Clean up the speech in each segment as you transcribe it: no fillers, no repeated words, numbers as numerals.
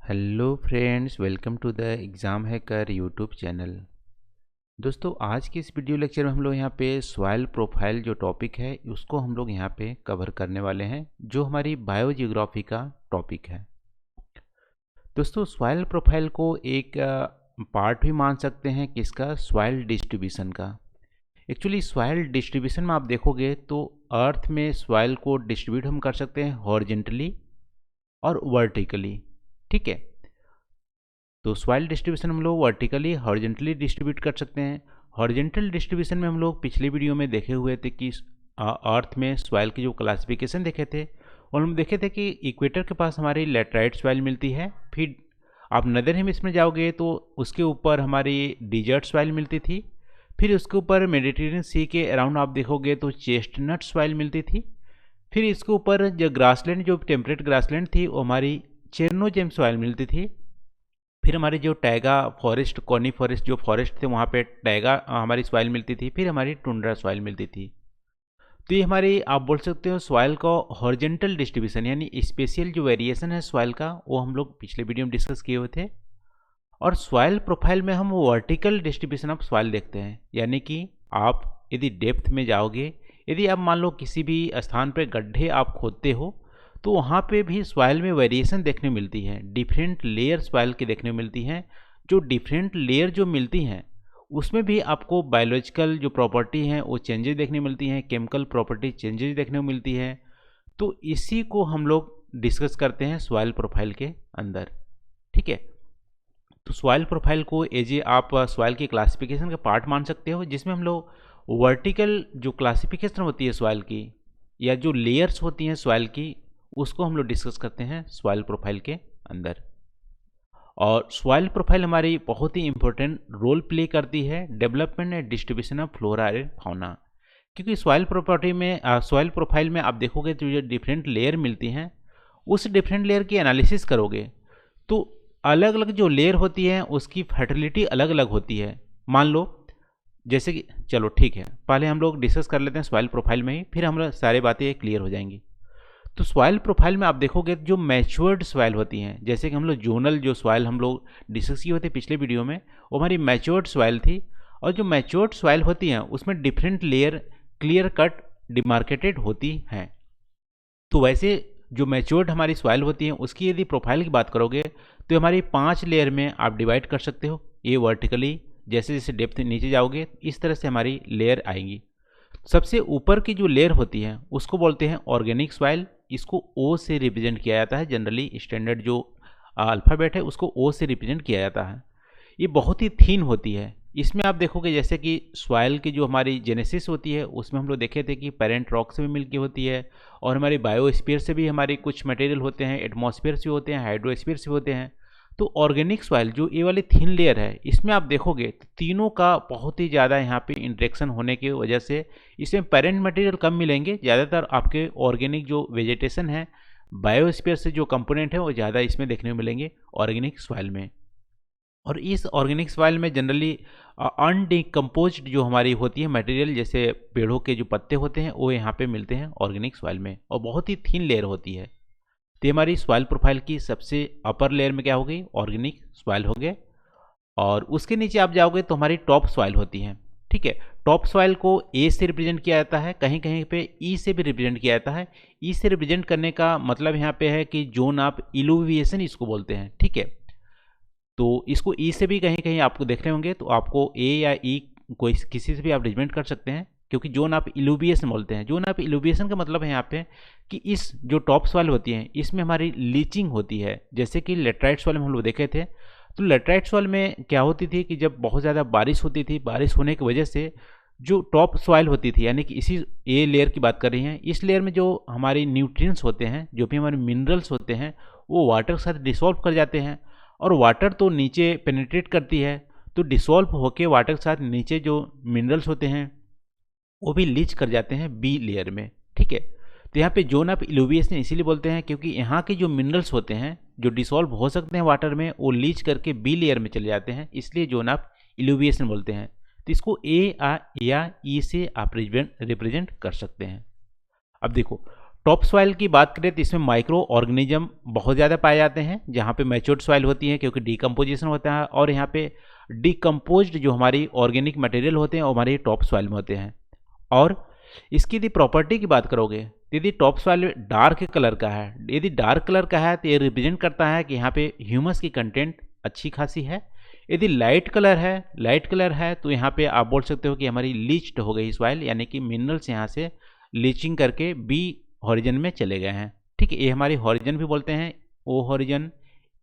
Hello friends, welcome to the exam hacker YouTube channel. दोस्तों, आज के इस वीडियो लेक्चर में हम लोग यहाँ पे सॉइल प्रोफाइल जो टॉपिक है उसको हम लोग यहाँ पे कवर करने वाले हैं, जो हमारी बायोजियोग्राफी का टॉपिक है। दोस्तों, सॉइल प्रोफाइल को एक पार्ट भी मान सकते हैं किसका, सॉइल डिस्ट्रीब्यूशन का। एक्चुअली सॉइल डिस्ट्रीब्यूशन में आप देखोगे तो अर्थ में सॉइल को डिस्ट्रीब्यूट हम कर सकते हैं हॉरिजेंटली और वर्टिकली। ठीक है, तो सॉइल डिस्ट्रीब्यूशन हम लोग वर्टिकली हॉरिजेंटली डिस्ट्रीब्यूट कर सकते हैं। हॉरिजेंटल डिस्ट्रीब्यूशन में हम लोग पिछले वीडियो में देखे हुए थे कि अर्थ में सॉइल की जो क्लासिफिकेशन देखे थे, और हम देखे थे कि इक्वेटर के पास हमारी लेटराइट सॉइल मिलती है। फिर आप नदर हेमिस्फीयर में जाओगे तो उसके ऊपर हमारी डिजर्ट सॉइल मिलती थी। फिर उसके ऊपर मेडिटेरियन सी के अराउंड आप देखोगे तो चेस्टनट सॉइल मिलती थी। फिर इसके ऊपर जो ग्रासलैंड, जो टेम्परेट ग्रासलैंड थी, वो हमारी चेरनोजेम सॉइल मिलती थी। फिर हमारी जो टैगा फॉरेस्ट, कॉनी फॉरेस्ट जो फॉरेस्ट थे, वहाँ पे टैगा हमारी सॉइल मिलती थी। फिर हमारी टुंड्रा सॉइल मिलती थी। तो ये हमारी, आप बोल सकते हो, सॉइल का हॉरिजेंटल डिस्ट्रीब्यूशन यानी स्पेशियल जो वेरिएशन है सॉइल का, वो हम लोग पिछले वीडियो में डिस्कस किए हुए थे। और सॉइल प्रोफाइल में हम वर्टिकल डिस्ट्रीब्यूशन ऑफ सॉइल देखते हैं, यानी कि आप यदि डेप्थ में जाओगे, यदि आप मान लो किसी भी स्थान पर गड्ढे आप खोदते हो, तो वहाँ पे भी सॉइल में वेरिएशन देखने मिलती है। डिफरेंट लेयर सॉइल की देखने मिलती हैं। जो डिफरेंट लेयर जो मिलती हैं उसमें भी आपको बायोलॉजिकल जो प्रॉपर्टी हैं वो चेंजेस देखने मिलती हैं, केमिकल प्रॉपर्टी चेंजेस देखने को मिलती है। तो इसी को हम लोग डिस्कस करते हैं सॉइल प्रोफाइल के अंदर। ठीक है, तो सॉइल प्रोफाइल को एज ए आप सॉइल की क्लासिफिकेशन का पार्ट मान सकते हो, जिसमें हम लोग वर्टिकल जो क्लासिफिकेशन होती है सॉइल की, या जो लेयर्स होती हैं सॉइल की, उसको हम लोग डिस्कस करते हैं सॉइल प्रोफाइल के अंदर। और सॉइल प्रोफाइल हमारी बहुत ही इंपॉर्टेंट रोल प्ले करती है development and distribution of flora and fauna. क्योंकि सॉइल प्रॉपर्टी में, सॉइल प्रोफाइल में आप देखोगे तो जो डिफरेंट लेयर मिलती हैं, उस डिफरेंट लेयर की एनालिसिस करोगे तो अलग अलग जो लेयर होती है उसकी फर्टिलिटी अलग अलग होती है। मान लो जैसे कि, चलो ठीक है, पहले हम लोग डिस्कस कर लेते हैं सॉइल प्रोफाइल में ही, फिर हम सारी बातें क्लियर हो जाएंगी। तो सॉइल प्रोफाइल में आप देखोगे जो मैच्योर्ड सॉइल होती हैं, जैसे कि हम लोग जोनल जो सॉइल हम लोग डिस्कस किए होते पिछले वीडियो में, वो हमारी मैच्योर्ड सॉइल थी। और जो मैच्योर्ड सॉइल होती हैं उसमें different layer clear cut demarcated होती हैं। तो वैसे जो मैच्योर्ड हमारी सॉइल होती हैं उसकी यदि प्रोफाइल की बात करोगे तो हमारी 5 लेयर में आप डिवाइड कर सकते हो। ये वर्टिकली जैसे जैसे डेप्थ नीचे जाओगे इस तरह से हमारी लेयर आएंगी। सबसे ऊपर की जो लेयर होती है उसको बोलते हैं ऑर्गेनिक सॉइल। इसको ओ से रिप्रेजेंट किया जाता है। जनरली स्टैंडर्ड जो अल्फ़ाबेट है उसको ओ से रिप्रेजेंट किया जाता है। ये बहुत ही थीन होती है। इसमें आप देखोगे जैसे कि सॉइल की जो हमारी जेनेसिस होती है उसमें हम लोग देखे थे कि पेरेंट रॉक से भी मिलकर होती है, और हमारी बायोस्फीयर से भी हमारी कुछ मटेरियल होते हैं, एटमॉस्फेयर से होते हैं, हाइड्रोस्फीयर से होते हैं। तो ऑर्गेनिक सॉइल जो ये वाली थिन लेयर है, इसमें आप देखोगे तो तीनों का बहुत ही ज़्यादा यहाँ पे इंटरेक्शन होने की वजह से इसमें पेरेंट मटेरियल कम मिलेंगे। ज़्यादातर आपके ऑर्गेनिक जो वेजिटेशन है, बायोस्फीयर से जो कंपोनेंट है, वो ज़्यादा इसमें देखने को मिलेंगे ऑर्गेनिक सॉइल में। और इस ऑर्गेनिक सॉइल में जनरली अनडिकम्पोज्ड जो हमारी होती है मटेरियल, जैसे पेड़ों के जो पत्ते होते हैं, वो यहाँ पे मिलते हैं ऑर्गेनिक सॉइल में, और बहुत ही थिन लेयर होती है। तो हमारी सॉइल प्रोफाइल की सबसे अपर लेयर में क्या हो गई, ऑर्गेनिक सॉइल हो गए। और उसके नीचे आप जाओगे तो हमारी टॉप सॉइल होती है। ठीक है, टॉप सॉइल को ए से रिप्रेजेंट किया जाता है, कहीं कहीं पे ई से भी रिप्रेजेंट किया जाता है। ई से रिप्रेजेंट करने का मतलब यहाँ पे है कि जोन ऑफ इल्यूविएशन इसको बोलते हैं। ठीक है, तो इसको ई से भी कहीं कहीं आपको देख रहे होंगे तो आपको ए या ई कोई किसी से भी आप रिप्रेजेंट कर सकते हैं, क्योंकि जोन ऑफ इल्यूविएशन बोलते हैं। जोन ऑफ इल्यूविएशन का मतलब है यहाँ पे कि इस जो टॉप सॉइल होती है इसमें हमारी लीचिंग होती है। जैसे कि लेटराइट सॉइल में हम लोग देखे थे, तो लेटराइट सॉइल में क्या होती थी कि जब बहुत ज़्यादा बारिश होती थी, बारिश होने की वजह से जो टॉप सॉइल होती थी, यानी कि इसी ए लेयर की बात कर रही हैं, इस लेयर में जो हमारी न्यूट्रिएंट्स होते हैं, जो भी हमारे मिनरल्स होते हैं, वो वाटर के साथ डिसॉल्व कर जाते हैं। और वाटर तो नीचे पेनिट्रेट करती है, तो डिसॉल्व होके वाटर के साथ नीचे जो मिनरल्स होते हैं वो भी लीच कर जाते हैं बी लेयर में। ठीक है, तो यहाँ पे जोन ऑफ इल्यूविएशन इसीलिए बोलते हैं क्योंकि यहाँ के जो मिनरल्स होते हैं जो डिसॉल्व हो सकते हैं वाटर में, वो लीच करके बी लेयर में चले जाते हैं, इसलिए जोन ऑफ इल्यूविएशन बोलते हैं। तो इसको ए या ई से आप रिप्रेजेंट कर सकते हैं। अब देखो, टॉप सॉइल की बात करें तो इसमें माइक्रो ऑर्गेनिज्म बहुत ज़्यादा पाए जाते हैं, जहाँ पे मैच्योर्ड सॉइल होती है क्योंकि डिकम्पोजिशन होता है, और यहाँ पे डिकम्पोज्ड जो हमारी ऑर्गेनिक मटेरियल होते हैं वो हमारे टॉप सॉइल में होते हैं। और इसकी यदि प्रॉपर्टी की बात करोगे तो यदि टॉप सॉइल डार्क कलर का है, यदि डार्क कलर का है तो ये रिप्रेजेंट करता है कि यहाँ पे ह्यूमस की कंटेंट अच्छी खासी है। यदि लाइट कलर है तो यहाँ पे आप बोल सकते हो कि हमारी लीच्ड हो गई सॉइल, यानी कि मिनरल्स यहाँ से लीचिंग करके बी हॉरिजन में चले गए हैं। ठीक है, ये हमारी हॉरिजन भी बोलते हैं, ओ हॉरिजन,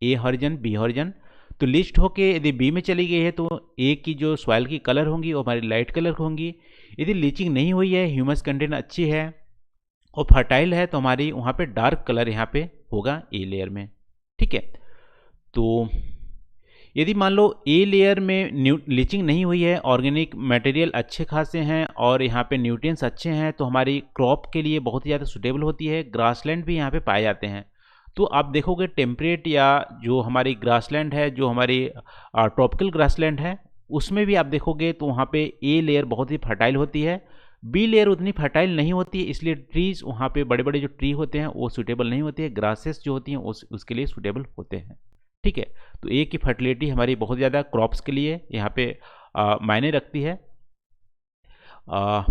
ए हॉरिजन, बी हॉरिजन। तो लिस्ट होके यदि बी में चली गई है तो ए की जो सॉइल की कलर होंगी वो हमारी लाइट कलर होंगी। यदि लीचिंग नहीं हुई है, ह्यूमस कंटेंट अच्छी है और फर्टाइल है तो हमारी वहाँ पे डार्क कलर यहाँ पे होगा ए लेयर में। ठीक है, तो यदि मान लो ए लेयर में लीचिंग नहीं हुई है, ऑर्गेनिक मटेरियल अच्छे खासे हैं और यहाँ पे न्यूट्रिएंट्स अच्छे हैं, तो हमारी क्रॉप के लिए बहुत ही ज़्यादा सुटेबल होती है। ग्रासलैंड भी यहाँ पे पाए जाते हैं। तो आप देखोगे टेम्परेट या जो हमारी ग्रासलैंड है, जो हमारी ट्रॉपिकल ग्रासलैंड है, उसमें भी आप देखोगे तो वहाँ पे ए लेयर बहुत ही फर्टाइल होती है, बी लेयर उतनी फर्टाइल नहीं होती है, इसलिए ट्रीज़ वहाँ पे बड़े बड़े जो ट्री होते हैं वो सूटेबल नहीं होती है। ग्रासेस जो होती हैं उसके लिए सूटेबल होते हैं। ठीक है, तो ए की फर्टिलिटी हमारी बहुत ज़्यादा क्रॉप्स के लिए यहाँ पे मायने रखती है। तो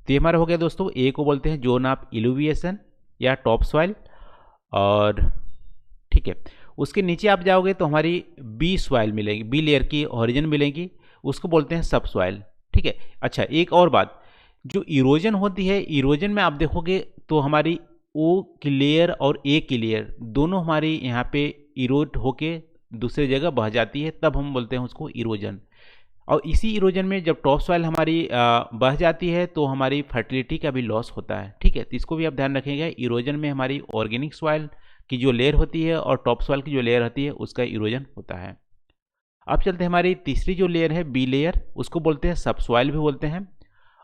ये हमारा हो गया दोस्तों, ए को बोलते हैं जोन ऑफ इल्यूविएशन या टॉप सॉइल। और ठीक है, उसके नीचे आप जाओगे तो हमारी बी सॉइल मिलेगी, बी लेयर की ओरिजिन मिलेगी, उसको बोलते हैं सब सॉइल। ठीक है, अच्छा एक और बात, जो इरोजन होती है, इरोजन में आप देखोगे तो हमारी ओ की लेयर और ए की लेयर दोनों हमारी यहाँ पे इरोड होके दूसरी जगह बह जाती है, तब हम बोलते हैं उसको इरोजन। और इसी इरोजन में जब टॉप सॉइल हमारी बह जाती है तो हमारी फर्टिलिटी का भी लॉस होता है। ठीक है, तो इसको भी आप ध्यान रखेंगे, इरोजन में हमारी ऑर्गेनिक सॉइल की जो लेयर होती है और टॉप सॉइल की जो लेयर होती है उसका इरोजन होता है। अब चलते हैं हमारी तीसरी जो लेयर है बी लेयर, उसको बोलते हैं सब सॉइल भी बोलते हैं।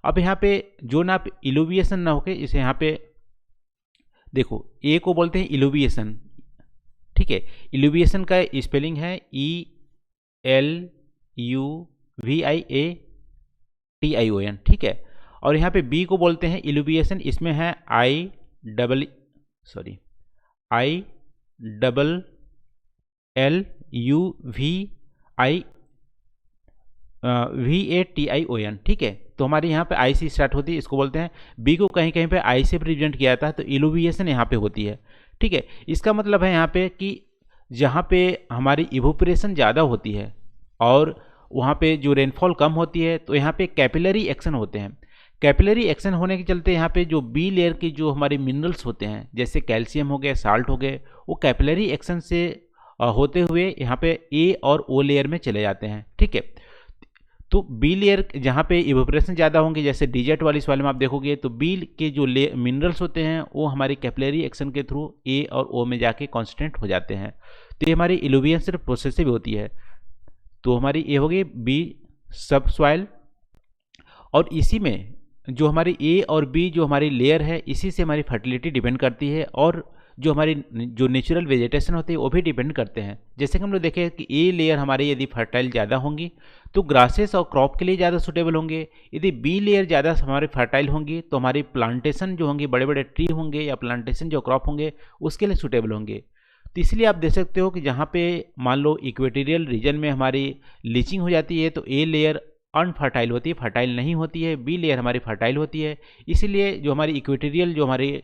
अब यहाँ पे जो ना आप इल्यूविएशन ना होके इसे यहाँ पे देखो, ए को बोलते हैं इल्यूविएशन। ठीक है, इल्यूविएशन का स्पेलिंग है ELUVIATION। ठीक है, और यहाँ पे बी को बोलते हैं इल्यूविएशन, इसमें है ILLUVIATION। ठीक है, तो हमारे यहाँ पे आई से स्टार्ट होती है, इसको बोलते हैं। बी को कहीं कहीं पे आई से रिप्रेजेंट किया जाता है, तो इल्यूविएशन यहाँ पे होती है। ठीक है, इसका मतलब है यहाँ पे कि जहाँ पे हमारी इवोपरेशन ज़्यादा होती है और वहाँ पे जो रेनफॉल कम होती है, तो यहाँ पे कैपिलरी एक्शन होते हैं। कैपिलरी एक्शन होने के चलते यहाँ पे जो बी लेयर की जो हमारे मिनरल्स होते हैं, जैसे कैल्शियम हो गए, साल्ट हो गए, वो कैपिलरी एक्शन से होते हुए यहाँ पे ए और ओ लेयर में चले जाते हैं। ठीक है, तो बी लेयर जहाँ पे इवेपोरेशन ज़्यादा होंगे, जैसे डिजर्ट वाली सॉइल में आप देखोगे तो बी के जो मिनरल्स होते हैं वो हमारी कैपिलरी एक्शन के थ्रू ए और ओ में जाके कॉन्स्टेंट हो जाते हैं। तो ये हमारी इल्यूविएशन प्रोसेस से भी होती है। तो हमारी ये होगी बी सब सॉइल, और इसी में जो हमारी ए और बी जो हमारी लेयर है, इसी से हमारी फर्टिलिटी डिपेंड करती है, और जो हमारी जो नेचुरल वेजिटेशन होती है वो भी डिपेंड करते हैं। जैसे कि हम लोग देखें कि ए लेयर हमारी यदि फर्टाइल ज़्यादा होंगी तो ग्रासेस और क्रॉप के लिए ज़्यादा सूटेबल होंगे। यदि बी लेयर ज़्यादा हमारी फर्टाइल होंगी तो हमारी प्लांटेशन जो होंगी, बड़े बड़े ट्री होंगे या प्लांटेशन जो क्रॉप होंगे उसके लिए सूटेबल होंगे। तो इसलिए आप देख सकते हो कि जहाँ पे मान लो इक्वेटोरियल रीजन में हमारी लीचिंग हो जाती है तो ए लेयर अनफर्टाइल होती है, फर्टाइल नहीं होती है, बी लेयर हमारी फर्टाइल होती है। इसीलिए जो हमारी इक्वेटोरियल जो हमारी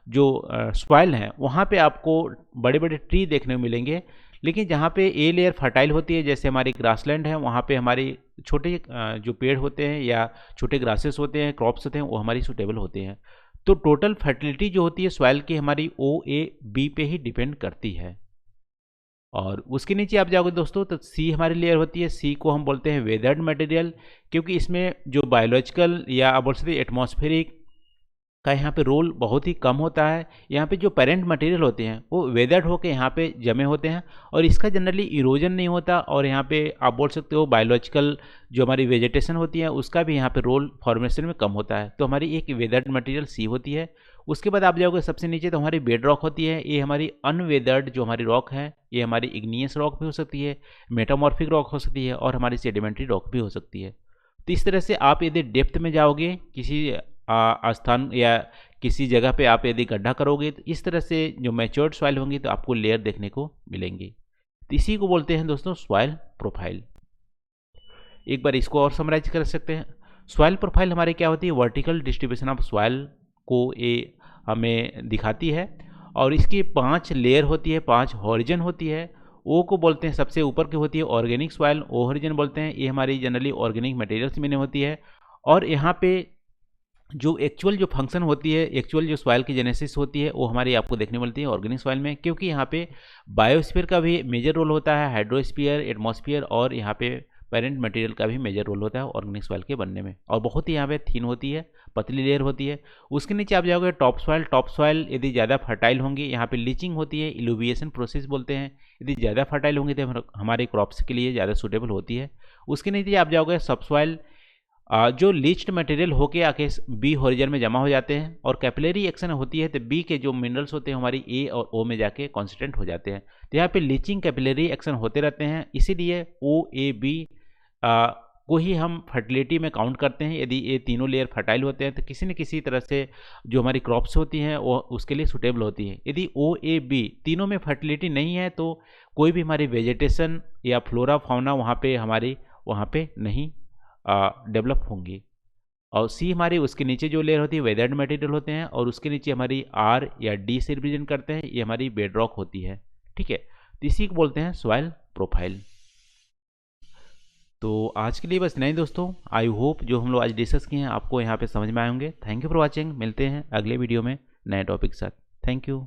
जो सॉइल है वहाँ पे आपको बड़े बड़े ट्री देखने को मिलेंगे, लेकिन जहाँ पे ए लेयर फर्टाइल होती है, जैसे हमारी ग्रासलैंड है, वहाँ पे हमारी छोटे जो पेड़ होते हैं या छोटे ग्रासेस होते हैं, क्रॉप्स होते हैं, वो हमारी सूटेबल होते हैं। तो टोटल फर्टिलिटी जो होती है सॉइल की हमारी OAB पे ही डिपेंड करती है। और उसके नीचे आप जाओगे दोस्तों तो सी हमारी लेयर होती है। सी को हम बोलते हैं वेदर्ड मटेरियल, क्योंकि इसमें जो बायोलॉजिकल या आप बोल सकते हैं एटमॉस्फेरिक का यहाँ पे रोल बहुत ही कम होता है। यहाँ पे जो पेरेंट मटेरियल होते हैं वो वेदर्ड होकर यहाँ पे जमे होते हैं और इसका जनरली इरोजन नहीं होता, और यहाँ पे आप बोल सकते हो बायोलॉजिकल जो हमारी वेजिटेशन होती है उसका भी यहाँ पे रोल फॉर्मेशन में कम होता है। तो हमारी एक वेदर्ड मटेरियल सी होती है। उसके बाद आप जाओगे सबसे नीचे तो हमारी बेड रॉक होती है। ये हमारी अनवेदर्ड जो हमारी रॉक है, ये हमारी इग्नियस रॉक भी हो सकती है, मेटामॉर्फिक रॉक हो सकती है, और हमारी सेडिमेंट्री रॉक भी हो सकती है। तो इस तरह से आप यदि डेप्थ में जाओगे किसी स्थान या किसी जगह पे आप यदि गड्ढा करोगे तो इस तरह से जो मैच्योर्ड सॉइल होंगी तो आपको लेयर देखने को मिलेंगी। तो इसी को बोलते हैं दोस्तों सॉइल प्रोफाइल। एक बार इसको और समराइज कर सकते हैं। सॉइल प्रोफाइल हमारे क्या होती है, वर्टिकल डिस्ट्रीब्यूशन ऑफ सॉइल को ये हमें दिखाती है और इसकी 5 लेयर होती है, 5 हॉरिजन होती है। ओ को बोलते हैं सबसे ऊपर की होती है ऑर्गेनिक सॉइल, ओ हॉरिजन बोलते हैं, ये हमारी जनरली ऑर्गेनिक मटेरियल्स में होती है। और यहाँ पे जो एक्चुअल जो फंक्शन होती है, एक्चुअल जो सॉइल की जेनेसिस होती है वो हमारी आपको देखने मिलती है ऑर्गेनिक सॉइल में, क्योंकि यहाँ पे बायोस्फीयर का भी मेजर रोल होता है, हाइड्रोस्फीयर, एटमॉस्फेयर और यहाँ पे पेरेंट मटेरियल का भी मेजर रोल होता है ऑर्गेनिक सॉइल के बनने में। और बहुत ही यहाँ पे थिन होती है, पतली लेयर होती है। उसके नीचे आप जाओगे टॉप सॉइल, टॉप सॉइल यदि ज़्यादा फर्टाइल होंगी, यहाँ पे लीचिंग होती है, इल्यूविएशन प्रोसेस बोलते हैं, यदि ज़्यादा फर्टाइल होंगी तो हमारे क्रॉप्स के लिए ज़्यादा सूटेबल होती है। उसके नीचे आप जाओगे सब सॉइल, जो लीच्ड मटेरियल होके आके बी हॉरिजन में जमा हो जाते हैं और कैपिलरी एक्शन होती है तो बी के जो मिनरल्स होते हैं हमारी ए और ओ में जाके कॉन्सेंट्रेट हो जाते हैं। तो यहाँ पे लीचिंग कैपिलरी एक्शन होते रहते हैं, इसीलिए ओ ए बी को ही हम फर्टिलिटी में काउंट करते हैं। यदि ये तीनों लेयर फर्टाइल होते हैं तो किसी न किसी तरह से जो हमारी क्रॉप्स होती हैं वो उसके लिए सुटेबल होती है। यदि ओ ए बी तीनों में फर्टिलिटी नहीं है तो कोई भी हमारी वेजिटेशन या फ्लोरा फाउना वहाँ पे नहीं डेवलप होंगी। और सी हमारी उसके नीचे जो लेयर होती है वेदर्ड मटेरियल होते हैं और उसके नीचे हमारी आर या डी से रिप्रेजेंट करते हैं, ये हमारी बेडरॉक होती है। ठीक है, तो इसी को बोलते हैं सॉइल प्रोफाइल। तो आज के लिए बस नहीं दोस्तों, आई होप जो हम लोग आज डिस्कस किए हैं आपको यहाँ पे समझ में आए होंगे। थैंक यू फॉर वॉचिंग, मिलते हैं अगले वीडियो में नए टॉपिक के साथ। Thank you.